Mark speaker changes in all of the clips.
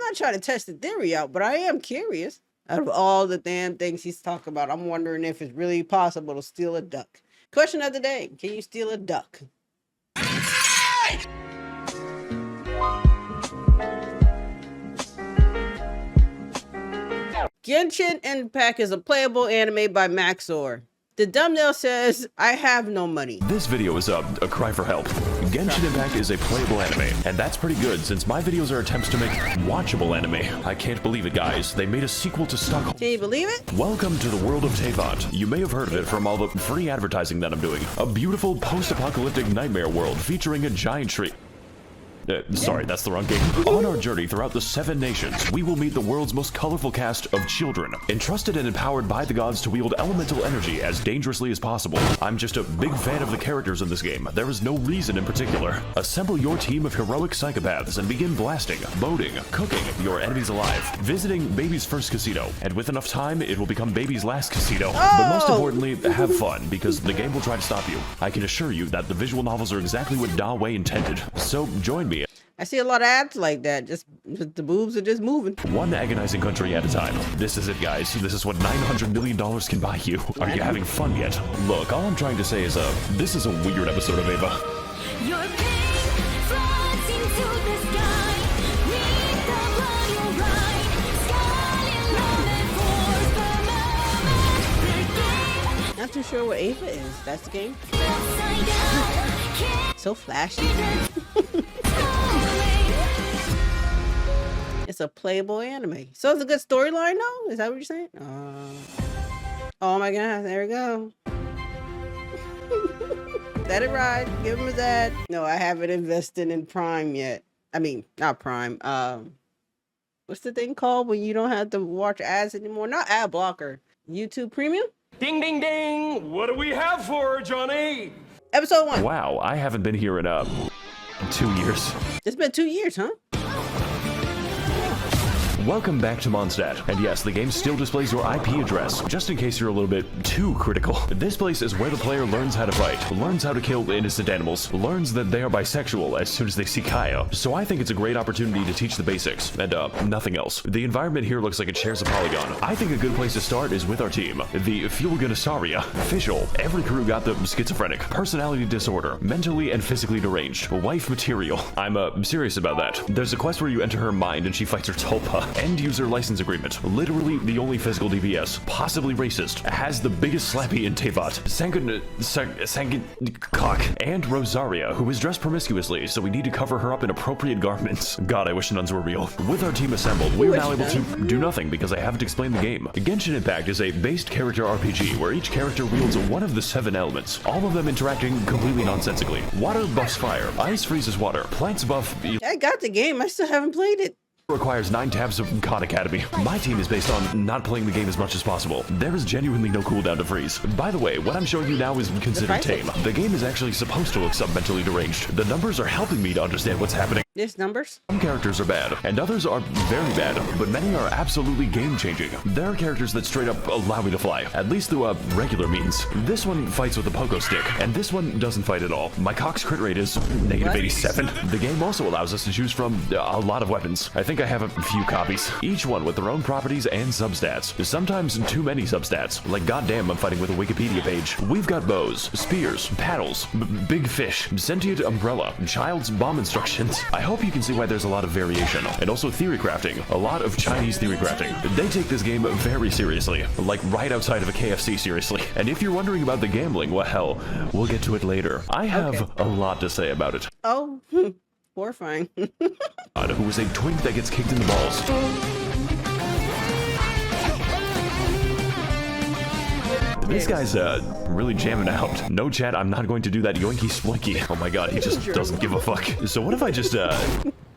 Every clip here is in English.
Speaker 1: not trying to test the theory out, but I am curious. Out of all the damn things he's talking about, I'm wondering if it's really possible to steal a duck. Question of the day: can you steal a duck? Genshin Impact is a playable anime by Maxor. The thumbnail says, I have no money.
Speaker 2: This video is a cry for help. Genshin Impact is a playable anime, and that's pretty good since my videos are attempts to make watchable anime. I can't believe it, guys. They made a sequel to Stockholm.
Speaker 1: Can you believe it?
Speaker 2: Welcome to the world of Teyvat. You may have heard of it from all the free advertising that I'm doing. A beautiful post-apocalyptic nightmare world featuring a giant tree. Sorry, that's the wrong game. On our journey throughout the 7 nations, we will meet the world's most colorful cast of children, entrusted and empowered by the gods to wield elemental energy as dangerously as possible. I'm just a big fan of the characters in this game. There is no reason in particular. Assemble your team of heroic psychopaths and begin blasting, boating, cooking your enemies alive, visiting Baby's first casino, and with enough time, it will become Baby's last casino. But most importantly, have fun, because the game will try to stop you. I can assure you that the visual novels are exactly what Dawe intended. So join me.
Speaker 1: I see a lot of ads like that. Just the boobs are just moving.
Speaker 2: One agonizing country at a time. This is it, guys. This is what $900 million can buy you. Are you having fun yet? Look, all I'm trying to say is, this is a weird episode of Ava.
Speaker 3: Your pain flies into the sky. Meet the royal ride. Sky and love.
Speaker 1: Not too sure what Ava is. That's the game. So flashy. It's a playable anime. So it's a good storyline, though? Is that what you're saying? Oh my god, there we go. Let it ride. Give him his ad. No, I haven't invested in Prime yet. I mean, not Prime. What's the thing called when you don't have to watch ads anymore? Not ad blocker. YouTube Premium?
Speaker 4: Ding, ding, ding! What do we have for her, Johnny?
Speaker 1: Episode 1.
Speaker 2: Wow, I haven't been here in 2 years.
Speaker 1: It's been 2 years, huh?
Speaker 2: Welcome back to Monstadt, and yes, the game still displays your IP address, just in case you're a little bit too critical. This place is where the player learns how to fight, learns how to kill innocent animals, learns that they are bisexual as soon as they see Kaya. So I think it's a great opportunity to teach the basics, and nothing else. The environment here looks like it shares a polygon. I think a good place to start is with our team, the Fulganasauria. Official, every crew got the schizophrenic, personality disorder, mentally and physically deranged, wife material. I'm serious about that. There's a quest where you enter her mind and she fights her tulpa. End user license agreement. Literally the only physical DPS. Possibly racist. Has the biggest slappy in Teyvat. Cock. And Rosaria, who is dressed promiscuously, so we need to cover her up in appropriate garments. God, I wish nuns were real. With our team assembled, we are now able to do nothing because I haven't explained the game. Genshin Impact is a based character RPG where each character wields one of the 7 elements, all of them interacting completely nonsensically. Water buffs fire. Ice freezes water. Plants buff...
Speaker 1: I got the game. I still haven't played it.
Speaker 2: Requires 9 tabs of Khan Academy. My team is based on not playing the game as much as possible. There is genuinely no cooldown to freeze. By the way, what I'm showing you now is considered tame. The game is actually supposed to look sub-mentally deranged. The numbers are helping me to understand what's happening.
Speaker 1: There's numbers?
Speaker 2: Some characters are bad, and others are very bad, but many are absolutely game-changing. There are characters that straight up allow me to fly, at least through regular means. This one fights with a pogo stick, and this one doesn't fight at all. My Cox crit rate is -87. The game also allows us to choose from a lot of weapons. I think I have a few copies, each one with their own properties and substats. Sometimes too many substats, like goddamn I'm fighting with a Wikipedia page. We've got bows, spears, paddles, big fish, sentient umbrella, child's bomb instructions. I hope you can see why there's a lot of variation, and also theory crafting, a lot of Chinese theory crafting. They take this game very seriously, like right outside of a KFC seriously. And if you're wondering about the gambling, well hell, we'll get to it later. I have a lot to say about it.
Speaker 1: Oh, horrifying.
Speaker 2: Who is a twink that gets kicked in the balls. This guy's really jamming out. No chat, I'm not going to do that yoinky splinky. Oh my god, he just doesn't give a fuck. So what if I just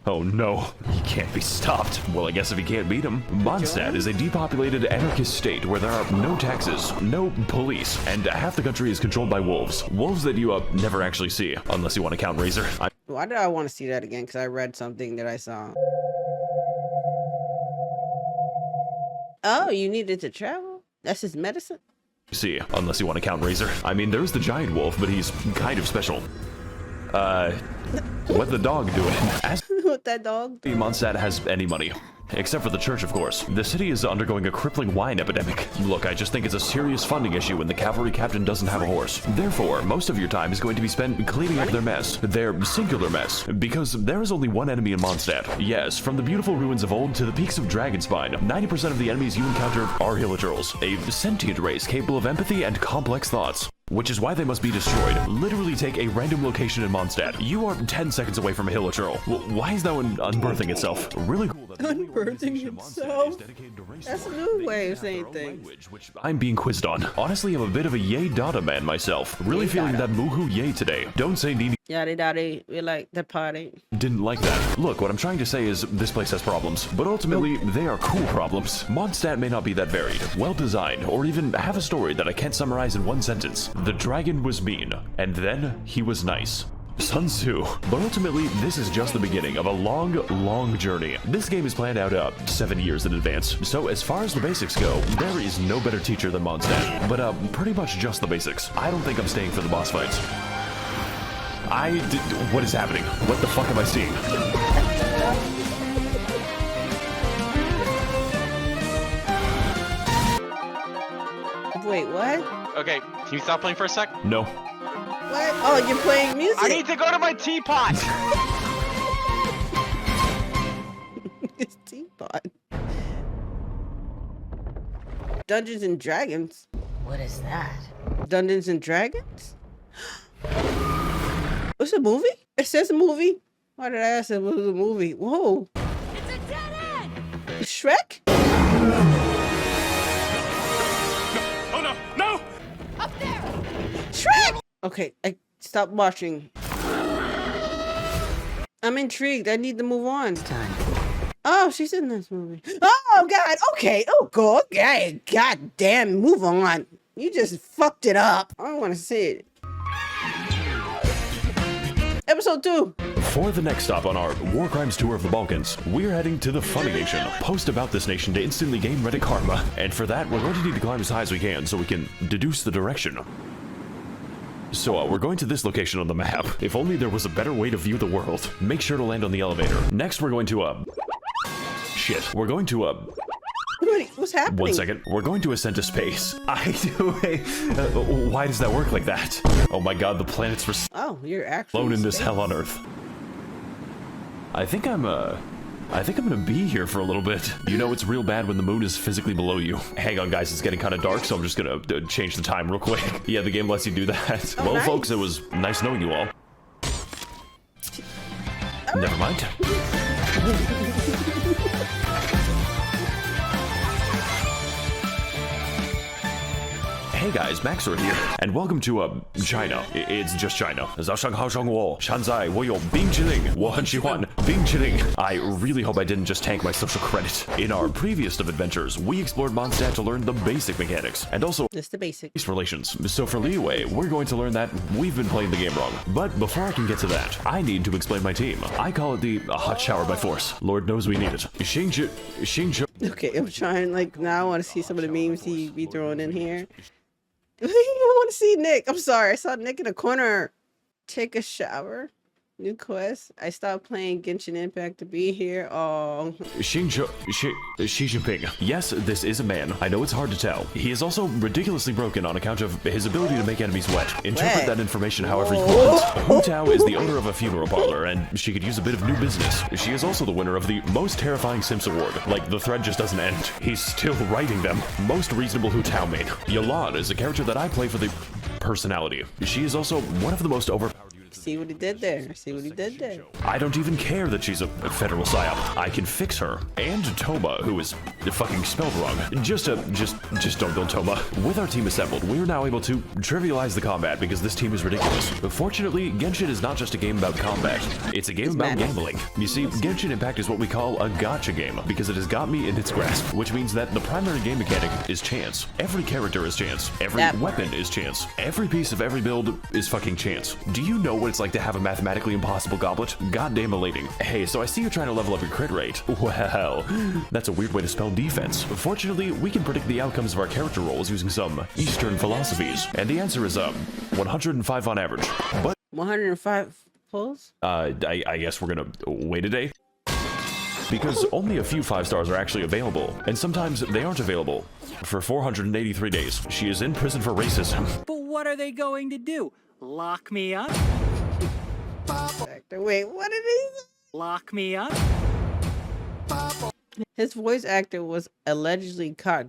Speaker 2: oh no, he can't be stopped. Well, I guess if he can't beat him. Monstadt is a depopulated anarchist state where there are no taxes, no police, and half the country is controlled by wolves. Wolves that you never actually see, unless you want to count Razor.
Speaker 1: Why did I want to see that again? Because I read something that I saw. Oh, you needed to travel? That's his medicine?
Speaker 2: See, unless you want to count Razor. I mean, there's the giant wolf, but he's kind of special. What the dog doing? Ask
Speaker 1: What that dog?
Speaker 2: Monstadt has any money. Except for the church, of course. The city is undergoing a crippling wine epidemic. Look, I just think it's a serious funding issue and the cavalry captain doesn't have a horse. Therefore, most of your time is going to be spent cleaning up their mess. Their singular mess. Because there is only one enemy in Monstadt. Yes, from the beautiful ruins of old to the peaks of Dragonspine, 90% of the enemies you encounter are Hilichurls, a sentient race capable of empathy and complex thoughts. Which is why they must be destroyed. Literally take a random location in Mondstadt. You are 10 seconds away from a Hilichurl. Why is that one unbirthing itself? Really cool that the only
Speaker 1: Unbirthing
Speaker 2: organization in Mondstadt
Speaker 1: itself?
Speaker 2: is dedicated to race
Speaker 1: That's a
Speaker 2: war.
Speaker 1: new
Speaker 2: They
Speaker 1: way
Speaker 2: even
Speaker 1: of
Speaker 2: have
Speaker 1: saying
Speaker 2: their own
Speaker 1: things.
Speaker 2: language, which I'm being quizzed on. Honestly, I'm a bit of a yay dada man myself. Really
Speaker 1: Yay
Speaker 2: feeling
Speaker 1: dada.
Speaker 2: that moohoo yay today. Don't say Nini
Speaker 1: Yada yada. We like the party.
Speaker 2: didn't like that. Look, what I'm trying to say is this place has problems, but ultimately they are cool problems. Mondstadt may not be that varied, well designed, or even have a story that I can't summarize in one sentence. The dragon was mean, and then he was nice. Sun Tzu. But ultimately, this is just the beginning of a long, long journey. This game is planned out 7 years in advance. So as far as the basics go, there is no better teacher than Mondstadt. But pretty much just the basics. I don't think I'm staying for the boss fights. What is happening? What the fuck am I seeing?
Speaker 1: Wait, what?
Speaker 5: Okay, can you stop playing for a sec?
Speaker 2: No.
Speaker 1: What? Oh, you're playing music.
Speaker 5: I need to go to my teapot!
Speaker 1: It's teapot. Dungeons and Dragons.
Speaker 6: What is that?
Speaker 1: Dungeons and Dragons? It's a movie? It says a movie? Why did I ask if it was a movie? Whoa.
Speaker 3: It's a dead end!
Speaker 1: Shrek?
Speaker 4: Oh no! No!
Speaker 3: Up there!
Speaker 1: Shrek! Okay, I stopped watching. I'm intrigued. I need to move on.
Speaker 6: Time.
Speaker 1: Oh, she's in this movie. Oh, God. Okay. Oh, God. Okay. God damn. Move on. You just fucked it up. I don't want to see it. Episode 2.
Speaker 2: For the next stop on our War Crimes tour of the Balkans, we're heading to the Funny Nation. Post about this nation to instantly gain Reddit karma. And for that, we're going to need to climb as high as we can so we can deduce the direction. So we're going to this location on the map. If only there was a better way to view the world. Make sure to land on the elevator. Next, we're going to shit. We're going to
Speaker 1: Wait, what's happening?
Speaker 2: 1 second. We're going to ascend to space. Why does that work like that? Oh my god, the planets were
Speaker 1: Oh, you're actually
Speaker 2: alone in this
Speaker 1: space.
Speaker 2: hell on Earth. I think I'm gonna be here for a little bit. You know it's real bad when the moon is physically below you. Hang on guys, it's getting kind of dark, so I'm just gonna change the time real quick. Yeah, the game lets you do that.
Speaker 1: Oh,
Speaker 2: Well,
Speaker 1: nice.
Speaker 2: folks, it was nice knowing you all. Never mind. Hey guys, Maxor here, and welcome to China. It's just China. I really hope I didn't just tank my social credit. In our previous of adventures, we explored Monstadt to learn the basic mechanics, and also
Speaker 1: Just the basic.
Speaker 2: race relations. So for Liyue, we're going to learn that we've been playing the game wrong. But before I can get to that, I need to explain my team. I call it the hot shower by force. Lord knows we need it. Xingzhou.
Speaker 1: Okay, I'm trying, like, now I want to see some of the memes he be throwing in here. I want to see Nick. I'm sorry. I saw Nick in a corner. Take a shower. New quest. I stopped playing Genshin Impact to be here. Oh.
Speaker 2: Xi Jinping. Yes, this is a man. I know it's hard to tell. He is also ridiculously broken on account of his ability to make enemies wet. Interpret
Speaker 1: Wet.
Speaker 2: that information however you
Speaker 1: Whoa.
Speaker 2: want. Hu Tao is the owner of a funeral parlor, and she could use a bit of new business. She is also the winner of the Most Terrifying Sims Award. Like, the thread just doesn't end. He's still writing them. Most reasonable Hu Tao main. Yalan is a character that I play for the personality. She is also one of the most overpowered.
Speaker 1: See what he did there. See what he did there.
Speaker 2: I don't even care that she's a federal psyop. I can fix her. And Toma, who is fucking spelled wrong. Just don't build Toma. With our team assembled, we're now able to trivialize the combat because this team is ridiculous. Fortunately, Genshin is not just a game about combat. It's a game about
Speaker 1: madness.
Speaker 2: gambling. You see, Genshin Impact is what we call a gacha game because it has got me in its grasp, which means that the primary game mechanic is chance. Every character is chance. Every
Speaker 1: That
Speaker 2: weapon is chance. Every piece of every build is fucking chance. Do you know what it's like to have a mathematically impossible goblet? Goddamn elating. Hey, so I see you're trying to level up your crit rate. Well, that's a weird way to spell defense. Fortunately, we can predict the outcomes of our character roles using some Eastern philosophies. And the answer is 105 on average. But
Speaker 1: 105 pulls?
Speaker 2: I guess we're gonna wait a day. because only a few 5 stars are actually available, and sometimes they aren't available. For 483 days, she is in prison for racism.
Speaker 6: But what are they going to do? Lock me up?
Speaker 1: Wait, what did he say?
Speaker 6: Lock me up?
Speaker 1: His voice actor was allegedly caught.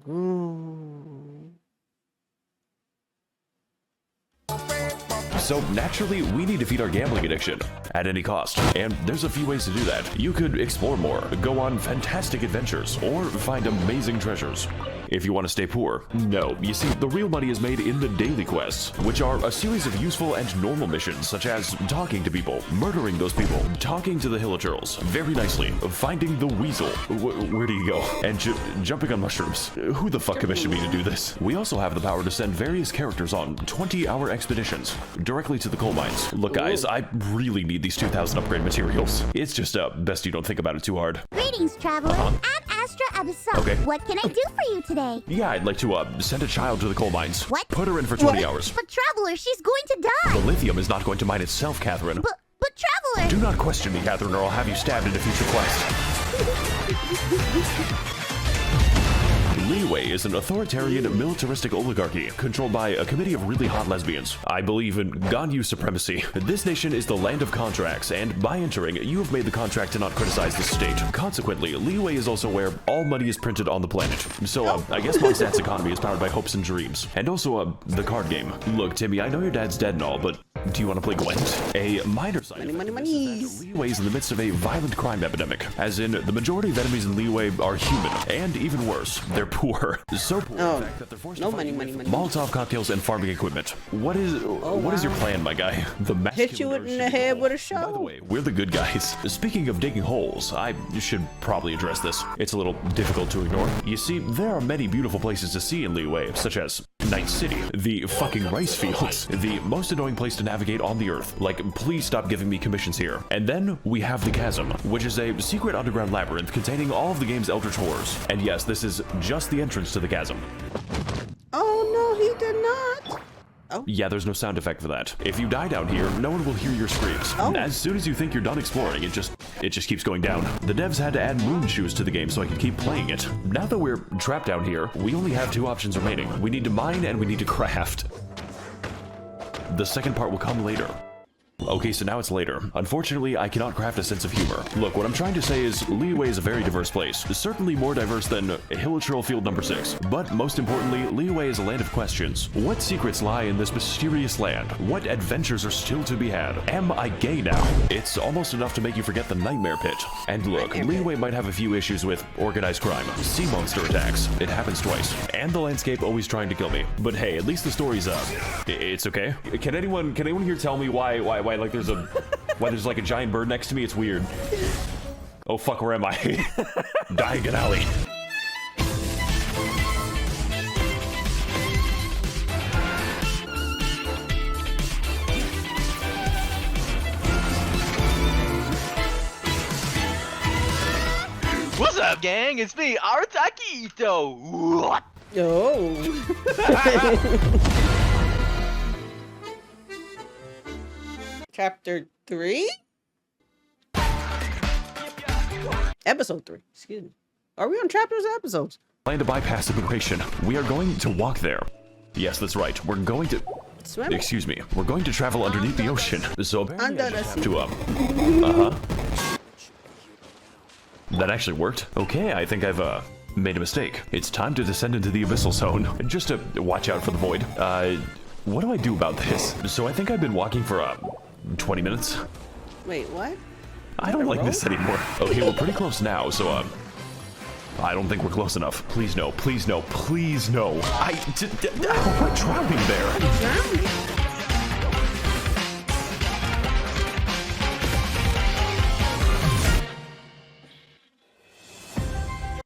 Speaker 2: So naturally, we need to feed our gambling addiction at any cost. And there's a few ways to do that. You could explore more, go on fantastic adventures, or find amazing treasures. If you want to stay poor, no. You see, the real money is made in the daily quests, which are a series of useful and normal missions, such as talking to people, murdering those people, talking to the hillagers very nicely, finding the weasel. Where do you go? And jumping on mushrooms. Who the fuck commissioned me to do this? We also have the power to send various characters on 20-hour expeditions directly to the coal mines. Look, guys, I really need these 2,000 upgrade materials. It's just best you don't think about it too hard.
Speaker 7: Greetings, traveler. I'm Astra Abyssal.
Speaker 2: Okay.
Speaker 7: What can I do for you today?
Speaker 2: Yeah, I'd like to send a child to the coal mines.
Speaker 7: What?
Speaker 2: Put her in for 20 hours.
Speaker 7: But traveler, she's going to
Speaker 2: The
Speaker 7: die.
Speaker 2: lithium is not going to mine itself, Catherine.
Speaker 7: But traveler.
Speaker 2: Do not question me, Catherine, or I'll have you stabbed in a future quest. Liyue is an authoritarian, militaristic oligarchy controlled by a committee of really hot lesbians. I believe in Ganyu supremacy. This nation is the land of contracts, and by entering, you have made the contract to not criticize the state. Consequently, Liyue is also where all money is printed on the planet. So, I guess Monstadt's economy is powered by hopes and dreams. And also, the card game. Look, Timmy, I know your dad's dead and all, but do you want to play Gwent? A minor side effect
Speaker 1: Money,
Speaker 2: of this is that Liyue is in the midst of a violent crime epidemic. As in, the majority of enemies in Liyue are human, and even worse, they're poor. So poor, in fact, that they're forced to fight with Molotov cocktails and farming equipment. What is your plan, my guy? The
Speaker 1: Hit you in the head with a shovel.
Speaker 2: By the way, we're the good guys. Speaking of digging holes, I should probably address this. It's a little difficult to ignore. You see, there are many beautiful places to see in Liyue, such as Night City, the fucking rice fields, the most annoying place to navigate on the earth. Like, please stop giving me commissions here. And then we have the Chasm, which is a secret underground labyrinth containing all of the game's eldritch horrors. And yes, this is just the entrance to the Chasm.
Speaker 1: Oh no, he did not.
Speaker 2: Yeah, there's no sound effect for that. If you die down here, no one will hear your screams. As soon as you think you're done exploring, it just keeps going down. The devs had to add moon shoes to the game so I could keep playing it. Now that we're trapped down here, we only have 2 options remaining. We need to mine and we need to craft. The second part will come later. Okay, so now it's later. Unfortunately, I cannot craft a sense of humor. Look, what I'm trying to say is Liyue is a very diverse place. Certainly more diverse than Hilichurl Field number 6. But most importantly, Liyue is a land of questions. What secrets lie in this mysterious land? What adventures are still to be had? Am I gay now? It's almost enough to make you forget the nightmare pit. And look, Liyue might have a few issues with organized crime, sea monster attacks. It happens twice. And the landscape always trying to kill me. But hey, at least the story's up. It's okay. Can anyone here tell me why like there's like a giant bird next to me? It's weird. Oh fuck, where am I? Diagon Alley.
Speaker 5: What's up, gang? It's me, Arataki Ito. What?
Speaker 1: Oh. Chapter 3? Episode 3. Excuse me. Are we on chapters or episodes?
Speaker 2: Plan to bypass immigration. We are going to walk there. Yes, that's right. We're going to...
Speaker 1: Swim?
Speaker 2: Excuse me. We're going to travel underneath the ocean. So apparently I just have to, That actually worked. Okay, I think I've, made a mistake. It's time to descend into the abyssal zone. Just to watch out for the void. What do I do about this? So I think I've been walking for, 20 minutes.
Speaker 1: Wait, what?
Speaker 2: I don't like this anymore. Okay, we're pretty close now, so, I don't think we're close enough. Please no, please no, please no. We're drowning there.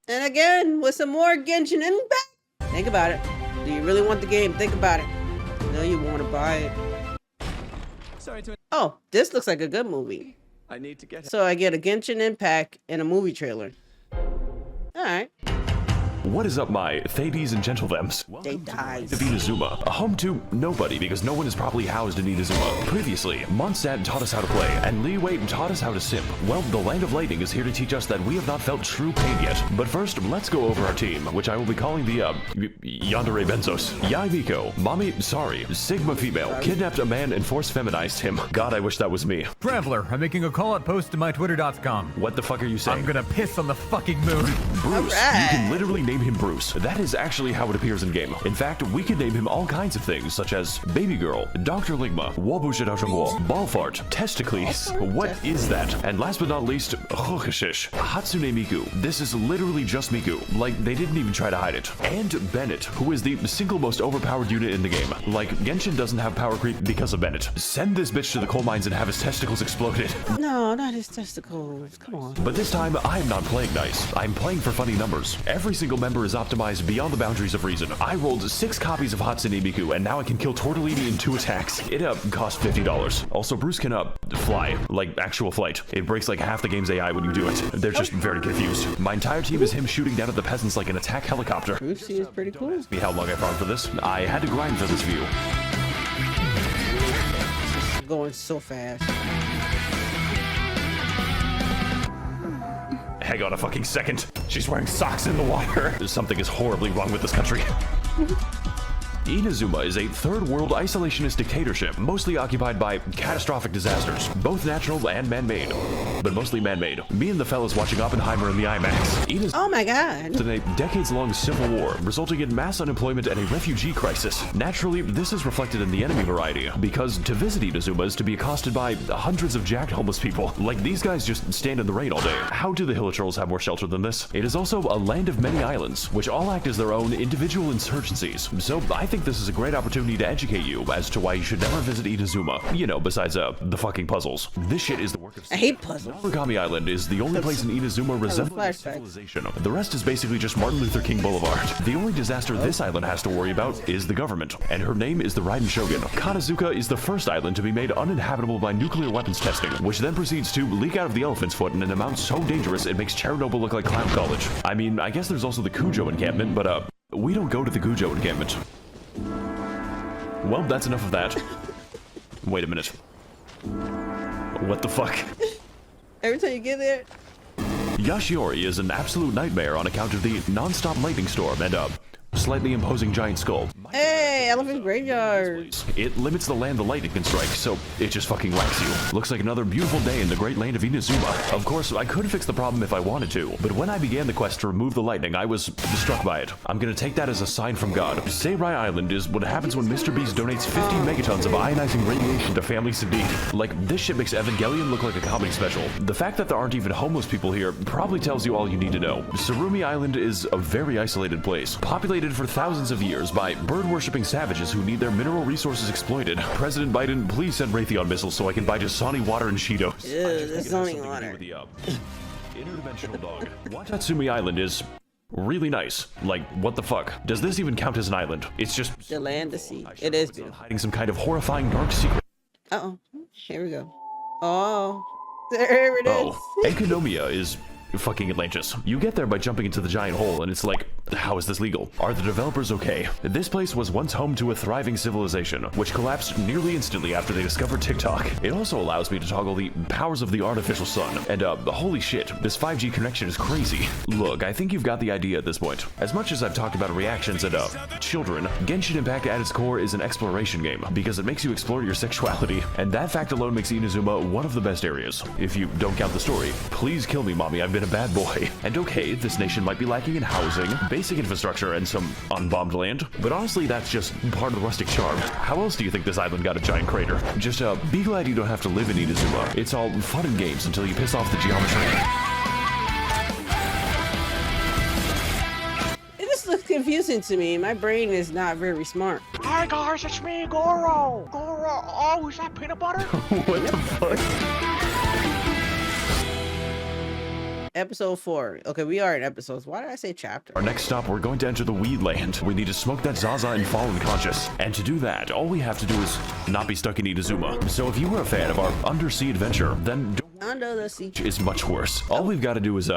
Speaker 1: And again, with some more Genshin impact. Think about it. Do you really want the game? Think about it. No, you want to buy it. Oh, this looks like a good movie.
Speaker 8: I need to get.
Speaker 1: So I get a Genshin Impact and a movie trailer. All right.
Speaker 2: What is up, my Thades and Gentlethems?
Speaker 1: They died.
Speaker 2: To Inazuma, a home to nobody because no one is properly housed in Inazuma. Previously, Monstadt taught us how to play, and Liyue taught us how to simp. Well, the Land of Lightning is here to teach us that we have not felt true pain yet. But first, let's go over our team, which I will be calling the, Yandere Benzos. Yai Miko, Mommy, sorry, Sigma female, kidnapped a man and force feminized him. God, I wish that was me.
Speaker 8: Traveler, I'm making a call-out post to my twitter.com.
Speaker 2: What the fuck are you saying?
Speaker 8: I'm gonna piss on the fucking moon.
Speaker 2: Bruce.
Speaker 1: Alright.
Speaker 2: You can literally name him Bruce. That is actually how it appears in game. In fact, we can name him all kinds of things, such as Baby Girl, Dr. Ligma, Wabushidashangwo, Ballfart, Testicles. What is that? And last but not least, Hokushish, Hatsune Miku. This is literally just Miku. Like, they didn't even try to hide it. And Bennett, who is the single most overpowered unit in the game. Like, Genshin doesn't have power creep because of Bennett. Send this bitch to the coal mines and have his testicles exploded.
Speaker 1: No, not his testicles. Come on.
Speaker 2: But this time, I'm not playing nice. I'm playing for funny numbers. Every single member is optimized beyond the boundaries of reason. I rolled 6 copies of Hatsune Miku, and now I can kill Tortellini in 2 attacks. It cost $50. Also, Bruce can fly, like actual flight. It breaks like half the game's AI when you do it. They're just very confused. My entire team is him shooting down at the peasants like an attack helicopter.
Speaker 1: Bruce is pretty cool.
Speaker 2: See how long I farmed for this? I had to grind for this view.
Speaker 1: Going so fast.
Speaker 2: Hang on a fucking second. She's wearing socks in the water. Something is horribly wrong with this country. Inazuma is a third-world isolationist dictatorship, mostly occupied by catastrophic disasters, both natural and man-made, but mostly man-made. Me and the fellas watching Oppenheimer in the IMAX. Inazuma
Speaker 1: Oh my god.
Speaker 2: in a decades-long civil war, resulting in mass unemployment and a refugee crisis. Naturally, this is reflected in the enemy variety, because to visit Inazuma is to be accosted by hundreds of jacked homeless people. Like, these guys just stand in the rain all day. How do the Hill Trolls have more shelter than this? It is also a land of many islands, which all act as their own individual insurgencies. So I think this is a great opportunity to educate you as to why you should never visit Inazuma. You know, besides the fucking puzzles. This shit is the work of
Speaker 1: I hate puzzles.
Speaker 2: Origami Island is the only place in Inazuma resembling
Speaker 1: flashback.
Speaker 2: civilization. The rest is basically just Martin Luther King Boulevard. The only disaster this island has to worry about is the government, and her name is the Raiden Shogun. Kanazuka is the first island to be made uninhabitable by nuclear weapons testing, which then proceeds to leak out of the elephant's foot in an amount so dangerous it makes Chernobyl look like clown college. I mean, I guess there's also the Kujo encampment, but we don't go to the Kujo encampment. Well, that's enough of that. Wait a minute. What the fuck?
Speaker 1: Every time you get there,
Speaker 2: Yashiori is an absolute nightmare on account of the non-stop lightning storm and slightly imposing giant skull.
Speaker 1: hey, elephant graveyard.
Speaker 2: It limits the land the lightning can strike, so it just fucking whacks you. Looks like another beautiful day in the great land of Inazuma. Of course, I could fix the problem if I wanted to, but when I began the quest to remove the lightning, I was struck by it. I'm gonna take that as a sign from God. Seirai Island is what happens when Mr. Beast donates 50 megatons of ionizing radiation to families in need. Like, this shit makes Evangelion look like a comedy special. The fact that there aren't even homeless people here probably tells you all you need to know. Surumi Island is a very isolated place, populated for thousands of years by bird-worshipping savages who need their mineral resources exploited. President Biden, please send Raytheon missiles so I can buy Dasani water and Cheetos.
Speaker 1: Ew, Dasani water.
Speaker 2: Interdimensional dog. Watatsumi Island is really nice. Like, what the fuck? Does this even count as an island? It's just
Speaker 1: The land to see. It is beautiful.
Speaker 2: hiding some kind of horrifying dark secret.
Speaker 1: Uh-oh. Here we go. Oh. There it is.
Speaker 2: Oh, Enkonomiya is fucking Atlantis. You get there by jumping into the giant hole, and it's like, how is this legal? Are the developers okay? This place was once home to a thriving civilization, which collapsed nearly instantly after they discovered TikTok. It also allows me to toggle the powers of the artificial sun. And holy shit, this 5G connection is crazy. Look, I think you've got the idea at this point. As much as I've talked about reactions and children, Genshin Impact at its core is an exploration game, because it makes you explore your sexuality, and that fact alone makes Inazuma one of the best areas. If you don't count the story, please kill me, mommy, I've been a bad boy. And okay, this nation might be lacking in housing, basic infrastructure, and some unbombed land, but honestly, that's just part of the rustic charm. How else do you think this island got a giant crater? Just be glad you don't have to live in Inazuma. It's all fun and games until you piss off the geometry.
Speaker 1: It just looks confusing to me. My brain is not very smart.
Speaker 5: Hi guys, it's me, Goro. Goro. Oh, is that peanut butter?
Speaker 2: What the fuck?
Speaker 1: Episode 4. Okay, we are in episodes. Why did I say chapter?
Speaker 2: Our next stop, we're going to enter the Weed Land. We need to smoke that Zaza and fall unconscious. And to do that, all we have to do is not be stuck in Inazuma. So if you were a fan of our undersea adventure, then
Speaker 1: Under the sea.
Speaker 2: is much worse. All we've got to do is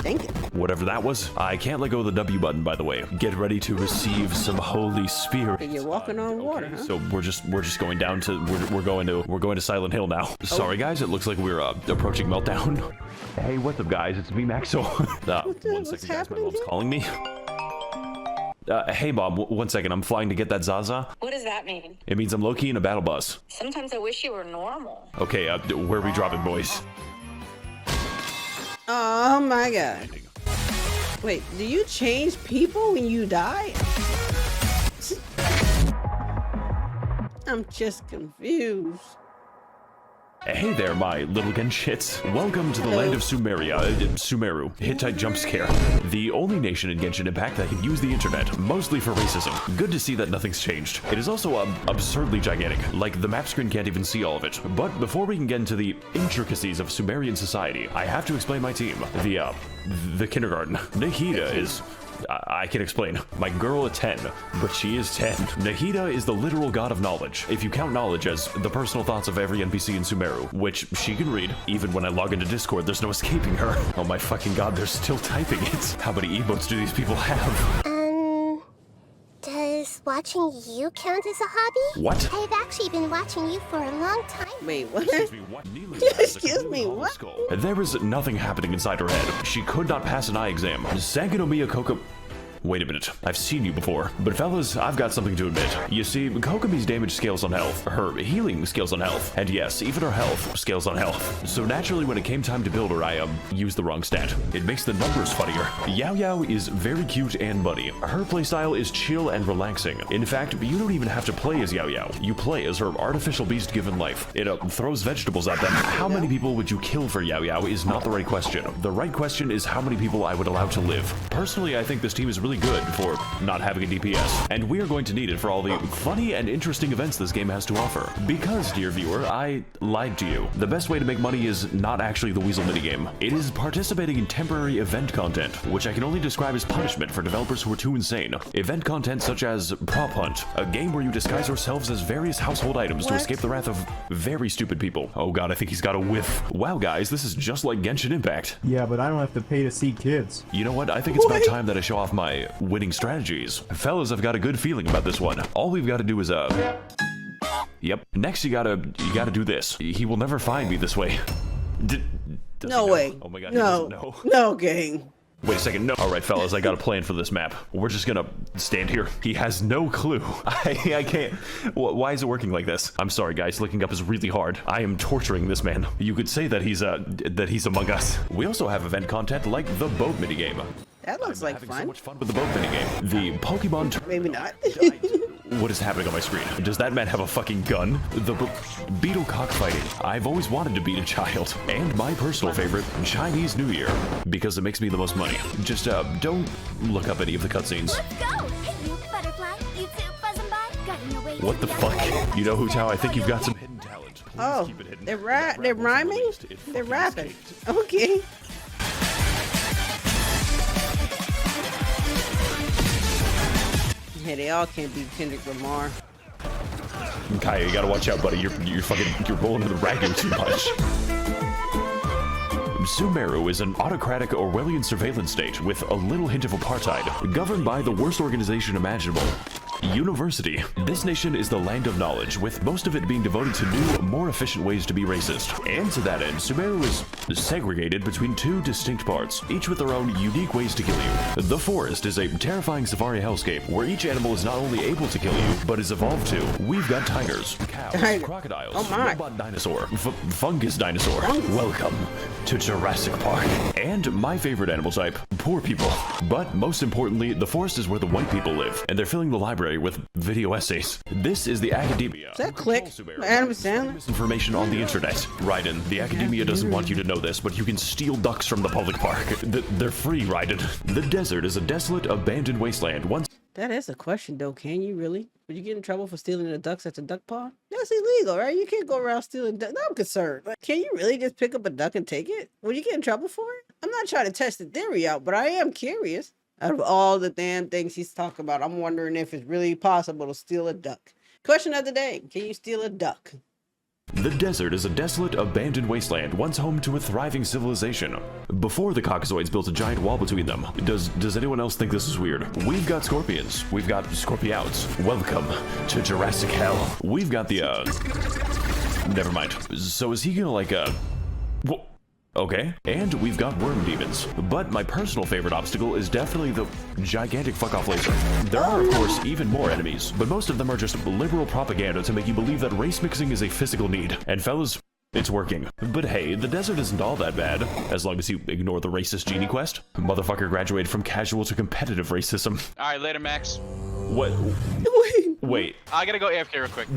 Speaker 1: Thank you.
Speaker 2: Whatever that was, I can't let go of the W button, by the way. Get ready to receive some Holy Spirit.
Speaker 1: You're walking on water, huh?
Speaker 2: So we're just going down to we're going to Silent Hill now. Sorry guys, it looks like we're approaching meltdown. Hey, what's up guys? It's me, Maxor. One second, guys. My mom's calling me. Hey Bob, one second. I'm flying to get that Zaza.
Speaker 9: What does that mean?
Speaker 2: It means I'm low-key in a battle bus.
Speaker 9: Sometimes I wish you were normal.
Speaker 2: Okay, where are we dropping, boys?
Speaker 1: Oh my god. Wait, do you change people when you die? I'm just confused.
Speaker 2: Hey there, my little Genshits. Welcome to the land of Sumeru. Hittite jump scare. The only nation in Genshin Impact that can use the internet, mostly for racism. Good to see that nothing's changed. It is also absurdly gigantic. Like, the map screen can't even see all of it. But before we can get into the intricacies of Sumerian society, I have to explain my team. The kindergarten. Nahida is... I can explain. My girl at 10, but she is 10. Nahida is the literal god of knowledge. If you count knowledge as the personal thoughts of every NPC in Sumeru, which she can read. Even when I log into Discord, there's no escaping her. Oh my fucking god, they're still typing it. How many emotes do these people have?
Speaker 7: Does watching you count as a hobby?
Speaker 2: What?
Speaker 7: I've actually been watching you for a long time.
Speaker 1: Wait, what?
Speaker 2: Excuse me, what?
Speaker 1: Excuse me, what?
Speaker 2: There was nothing happening inside her head. She could not pass an eye exam. Sangonomiya Koka... Wait a minute, I've seen you before. But fellas, I've got something to admit. You see, Kokomi's damage scales on health, her healing scales on health, and yes, even her health scales on health. So naturally, when it came time to build her, I used the wrong stat. It makes the numbers funnier. Yao Yao is very cute and buddy. Her playstyle is chill and relaxing. In fact, you don't even have to play as Yao Yao. You play as her artificial beast given life. It throws vegetables at them. How many people would you kill for Yao Yao is not the right question. The right question is how many people I would allow to live. Personally, I think this team is really good for not having a DPS, and we are going to need it for all the funny and interesting events this game has to offer. Because, dear viewer, I lied to you. The best way to make money is not actually the Weasel minigame. It is participating in temporary event content, which I can only describe as punishment for developers who are too insane. Event content such as Prop Hunt, a game where you disguise yourselves as various household items to escape the wrath of very stupid people. Oh god, I think he's got a whiff. Wow guys, this is just like Genshin Impact.
Speaker 10: Yeah, but I don't have to pay to see kids.
Speaker 2: You know what? I think it's about time that I show off my winning strategies. Fellas, I've got a good feeling about this one. All we've got to do is Yep. Next, you gotta do this. He will never find me this way.
Speaker 1: No way.
Speaker 2: Oh my god.
Speaker 1: No. No, gang.
Speaker 2: Wait a second. No. All right, fellas, I got a plan for this map. We're just gonna stand here. He has no clue. I can't. Why is it working like this? I'm sorry, guys. Looking up is really hard. I am torturing this man. You could say that he's among us. We also have event content like the boat minigame.
Speaker 1: That looks like
Speaker 2: having
Speaker 1: fun.
Speaker 2: So much fun with the boat minigame. The Pokemon.
Speaker 1: Maybe not.
Speaker 2: What is happening on my screen? Does that man have a fucking gun? The beetle cockfighting. I've always wanted to beat a child. And my personal favorite, Chinese New Year. Because it makes me the most money. Just, don't look up any of the cutscenes.
Speaker 7: Let's go! Hey, you butterfly, you too, buzzing by, got your way.
Speaker 2: What the fuck? You know, Hu Tao, I think you've got some hidden talent. Please
Speaker 1: Oh,
Speaker 2: keep it hidden.
Speaker 1: they're rhyming? They're rapping. Okay. Hey, they all can't be Kendrick Lamar.
Speaker 2: Kaya, you gotta watch out, buddy. You're rolling to the ragging too much. Sumeru is an autocratic Orwellian surveillance state with a little hint of apartheid, governed by the worst organization imaginable. University. This nation is the land of knowledge, with most of it being devoted to new, more efficient ways to be racist. And to that end, Sumeru is segregated between two distinct parts, each with their own unique ways to kill you. The forest is a terrifying safari hellscape, where each animal is not only able to kill you, but is evolved to. We've got tigers, cows, crocodiles, robot dinosaur, fungus dinosaur. Welcome to Jurassic Park. And my favorite animal type, poor people. But most importantly, the forest is where the white people live, and they're filling the library with video essays. This is the academia.
Speaker 1: Is that click? Adam Sandler?
Speaker 2: Misinformation on the internet. Raiden, the academia doesn't want you to know this, but you can steal ducks from the public park. They're free, Raiden. The desert is a desolate, abandoned wasteland.
Speaker 1: That is a question, though. Can you really? Would you get in trouble for stealing the ducks at the duck pond? That's illegal, right? You can't go around stealing ducks. No, I'm concerned. Like, can you really just pick up a duck and take it? Would you get in trouble for it? I'm not trying to test the theory out, but I am curious. Out of all the damn things he's talking about, I'm wondering if it's really possible to steal a duck. Question of the day. Can you steal a duck?
Speaker 2: The desert is a desolate, abandoned wasteland once home to a thriving civilization. Before the Caucasoids built a giant wall between them. Does anyone else think this is weird? We've got scorpions. We've got scorpiouts. Welcome to Jurassic Hell. We've got the, never mind. So is he gonna like, okay, and we've got worm demons. But my personal favorite obstacle is definitely the gigantic fuck-off laser. There are, of course, even more enemies, but most of them are just liberal propaganda to make you believe that race mixing is a physical need. And fellas, it's working. But hey, the desert isn't all that bad, as long as you ignore the racist genie quest. Motherfucker graduated from casual to competitive racism.
Speaker 5: Alright, later, Max.
Speaker 2: What? Wait.
Speaker 5: I gotta go AFK real quick.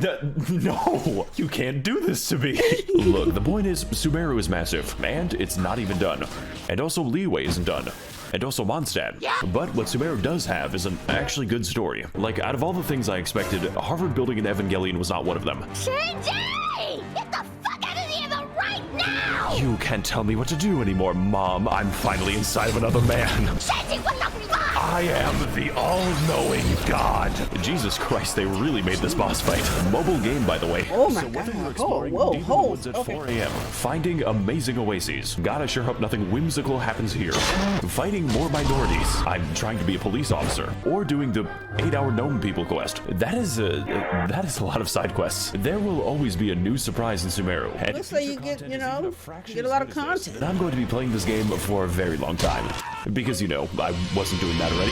Speaker 2: No, you can't do this to me. Look, the point is, Sumeru is massive, and it's not even done. And also Liyue isn't done. And also Monstadt. But what Sumeru does have is an actually good story. Like, out of all the things I expected, Harvard building an Evangelion was not one of them.
Speaker 7: Shinji! Get the fuck out of the Eva right now!
Speaker 2: You can't tell me what to do anymore, Mom. I'm finally inside of another man.
Speaker 7: Shinji, what the fuck?
Speaker 2: I am the all-knowing God. Jesus Christ, they really made this boss fight. Mobile game, by the way.
Speaker 1: Oh my
Speaker 2: so whether
Speaker 1: God.
Speaker 2: you're exploring deep in the woods at 4 a.m., finding amazing oases, God, I sure hope nothing whimsical happens here, fighting more minorities, I'm trying to be a police officer, or doing the 8-hour gnome people quest. That is a lot of side quests. There will always be a new surprise in Sumeru. And
Speaker 1: Looks like you get, you know, you get a lot of content.
Speaker 2: and I'm going to be playing this game for a very long time. Because, you know, I wasn't doing that already.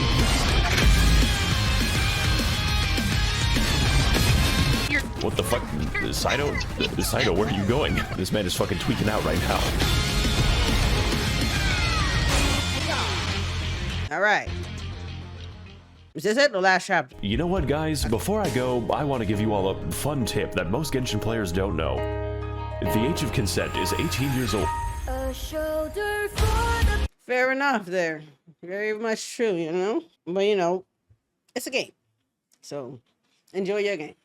Speaker 2: What the fuck? Saito, where are you going? This man is fucking tweaking out right now.
Speaker 1: Alright. Is this it? The last chapter?
Speaker 2: You know what, guys? Before I go, I want to give you all a fun tip that most Genshin players don't know. The age of consent is 18 years old.
Speaker 7: A shoulder for the...
Speaker 1: Fair enough there. Very much true, you know? But, you know, it's a game. So, enjoy your game.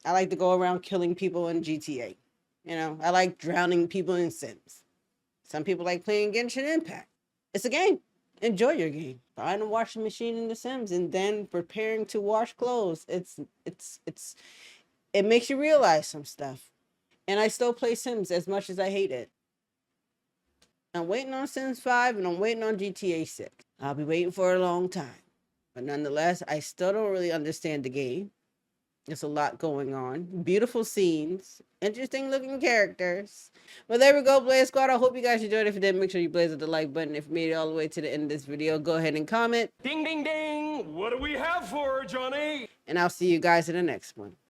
Speaker 1: I like to go around killing people in GTA. You know, I like drowning people in Sims. Some people like playing Genshin Impact. It's a game. Enjoy your game. Find a washing machine in The Sims and then preparing to wash clothes. It makes you realize some stuff. And I still play Sims as much as I hate it. I'm waiting on Sims 5 and I'm waiting on GTA 6. I'll be waiting for a long time. But nonetheless, I still don't really understand the game. There's a lot going on. Beautiful scenes. Interesting looking characters. Well, there we go, Blaze Squad. I hope you guys enjoyed. If you did, make sure you blaze the like button. If you made it all the way to the end of this video, go ahead and comment.
Speaker 4: Ding, ding, ding. What do we have for her, Johnny?
Speaker 1: And I'll see you guys in the next one.